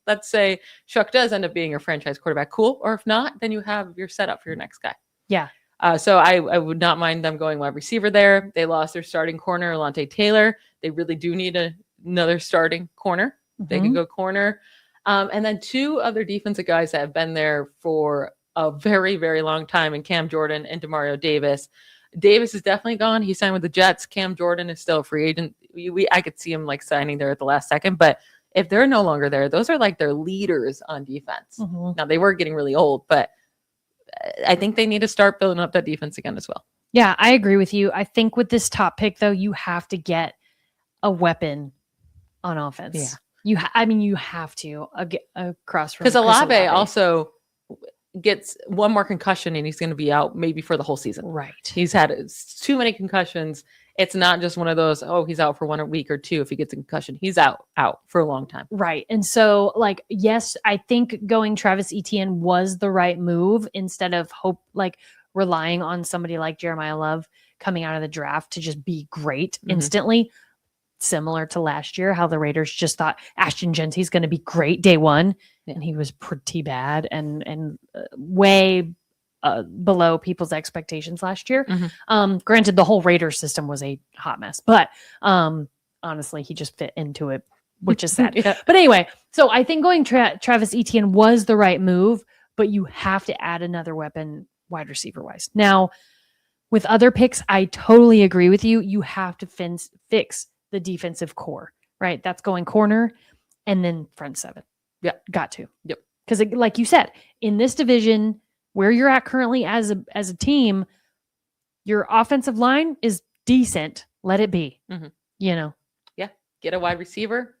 Let's say Shuck does end up being your franchise quarterback, cool. Or if not, then you have your setup for your next guy. Yeah. So I would not mind them going wide receiver there. They lost their starting corner, Alontae Taylor. They really do need another starting corner. Mm-hmm. They could go corner. And then 2 other defensive guys that have been there for a very, very long time in Cam Jordan and Demario Davis. Davis is definitely gone. He signed with the Jets. Cam Jordan is still a free agent. I could see him signing there at the last second, but if they're no longer there, those are their leaders on defense. Mm-hmm. Now they were getting really old, but I think they need to start building up that defense again as well. Yeah, I agree with you. I think with this top pick, though, you have to get a weapon on offense. Yeah. You have to across from because Chris Olave also gets one more concussion and he's going to be out maybe for the whole season. Right. He's had too many concussions. It's not just one of those, he's out for 1 week or 2 if he gets a concussion. He's out for a long time. Right. And so, yes, I think going Travis Etienne was the right move instead of relying on somebody like Jeremiah Love coming out of the draft to just be great instantly. Similar to last year, how the Raiders just thought Ashton Genty's going to be great day one, and he was pretty bad and way below people's expectations last year. Granted, the whole Raiders system was a hot mess, but honestly, he just fit into it, which is sad. Yeah. But anyway, so I think going Travis Etienne was the right move, but you have to add another weapon wide receiver wise. Now, with other picks, I totally agree with you. You have to fix the defensive core, right? That's going corner and then front seven. Yeah. Got to. Yep. Because like you said, in this division where you're at currently as a team, your offensive line is decent. Let it be, Yeah. Get a wide receiver,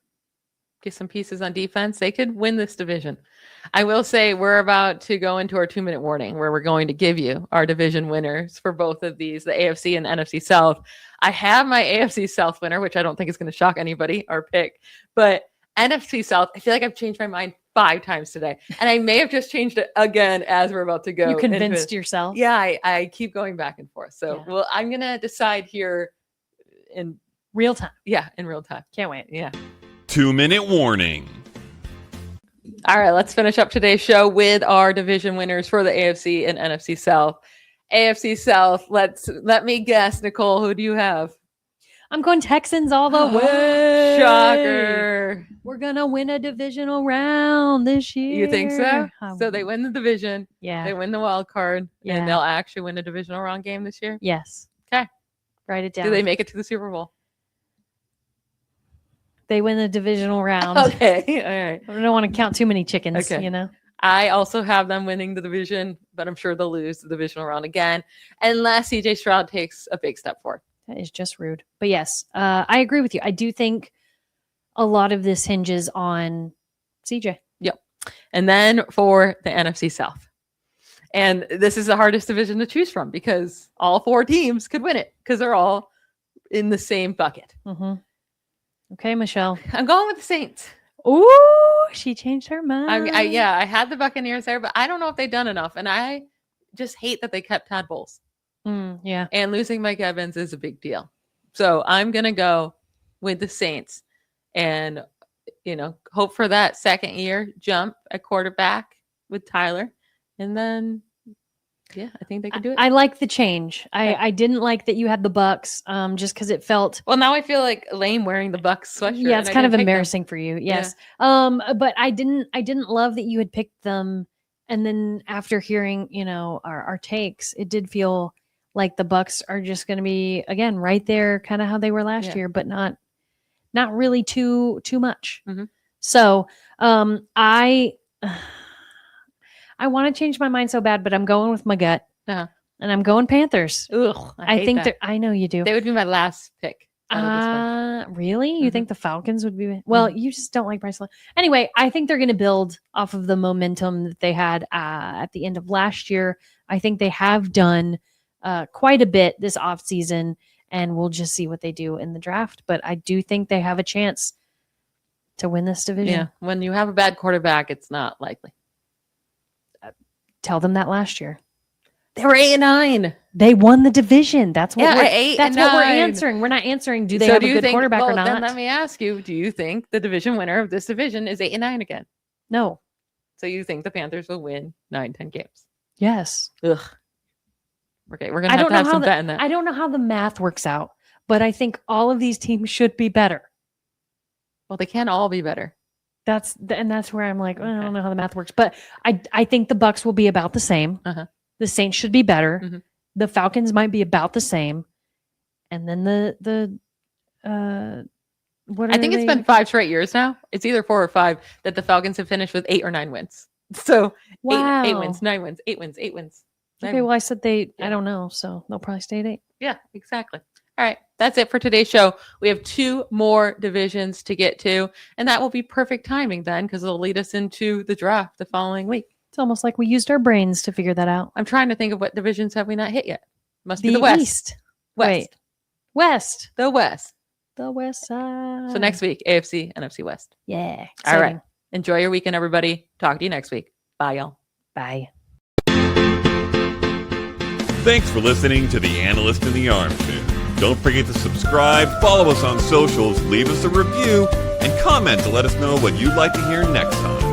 get some pieces on defense. They could win this division. I will say we're about to go into our 2-minute warning where we're going to give you our division winners for both of these, the AFC and NFC South. I have my AFC South winner, which I don't think is going to shock anybody, our pick, but NFC South, I feel like I've changed my mind 5 times today. And I may have just changed it again as we're about to go. You convinced yourself? Yeah, I keep going back and forth. So, well, I'm going to decide here in real time. Yeah, in real time. Can't wait. Yeah. 2-minute warning. All right, let's finish up today's show with our division winners for the AFC and NFC South. AFC South, let me guess, Nycole, who do you have? I'm going Texans all the way. Shocker. We're going to win a divisional round this year. You think so? So they win the division. Yeah. They win the wild card. Yeah. And they'll actually win a divisional round game this year? Yes. Okay. Write it down. Do they make it to the Super Bowl? They win the divisional round. Okay. All right. I don't want to count too many chickens, Okay. I also have them winning the division, but I'm sure they'll lose the divisional round again unless CJ Stroud takes a big step forward. That is just rude. But yes, I agree with you. I do think a lot of this hinges on CJ. Yep. And then for the NFC South. And this is the hardest division to choose from because all 4 teams could win it because they're all in the same bucket. Okay, Michelle. I'm going with the Saints. Ooh, she changed her mind. I had the Buccaneers there, but I don't know if they've done enough. And I just hate that they kept Todd Bowles. Yeah. And losing Mike Evans is a big deal. So I'm going to go with the Saints and, hope for that second year jump at quarterback with Tyler. And then, I think they can do it. I like the change. I didn't like that you had the Bucks just because it felt. Well, now I feel like lame wearing the Bucks sweatshirt. Yeah, it's kind of embarrassing for you. Yes. Yeah. But I didn't love that you had picked them. And then after hearing, our takes, it did feel like the Bucks are just going to be, again, right there, kind of how they were last year, but not really too much. So I want to change my mind so bad, but I'm going with my gut, and I'm going Panthers. Ugh, I think that I know you do. They would be my last pick. Really? You think the Falcons would be? Well, you just don't like Bryce Love. Anyway, I think they're going to build off of the momentum that they had at the end of last year. I think they have done quite a bit this offseason, and we'll just see what they do in the draft. But I do think they have a chance to win this division. Yeah. When you have a bad quarterback, it's not likely. Tell them that last year. They were 8-9. They won the division. That's what we're what we're answering. We're not answering do they have a good quarterback or not. Then let me ask you, do you think the division winner of this division is 8-9 again? No. So you think the Panthers will win 9-10 games? Yes. Ugh. Okay, we're going to have some bet in that. I don't know how the math works out, but I think all of these teams should be better. Well, they can't all be better. That's where I'm like, I don't know how the math works, but I think the Bucks will be about the same. The Saints should be better. The Falcons might be about the same, and then I think it's been 5 straight years now. It's either 4 or 5 that the Falcons have finished with 8 or 9 wins. So 8 wins, 9 wins, 8 wins, 8 wins. Okay, well, I said I don't know, so they'll probably stay at 8. Yeah, exactly. All right, that's it for today's show. We have 2 more divisions to get to, and that will be perfect timing then because it'll lead us into the draft the following week. It's almost like we used our brains to figure that out. I'm trying to think of what divisions have we not hit yet. Must be The the West. East. West. Wait. West. The West. The West side. So next week, AFC, NFC West. Yeah. All right. Exciting. Enjoy your weekend, everybody. Talk to you next week. Bye, y'all. Bye. Thanks for listening to The Analyst in the Armchair. Don't forget to subscribe, follow us on socials, leave us a review, and comment to let us know what you'd like to hear next time.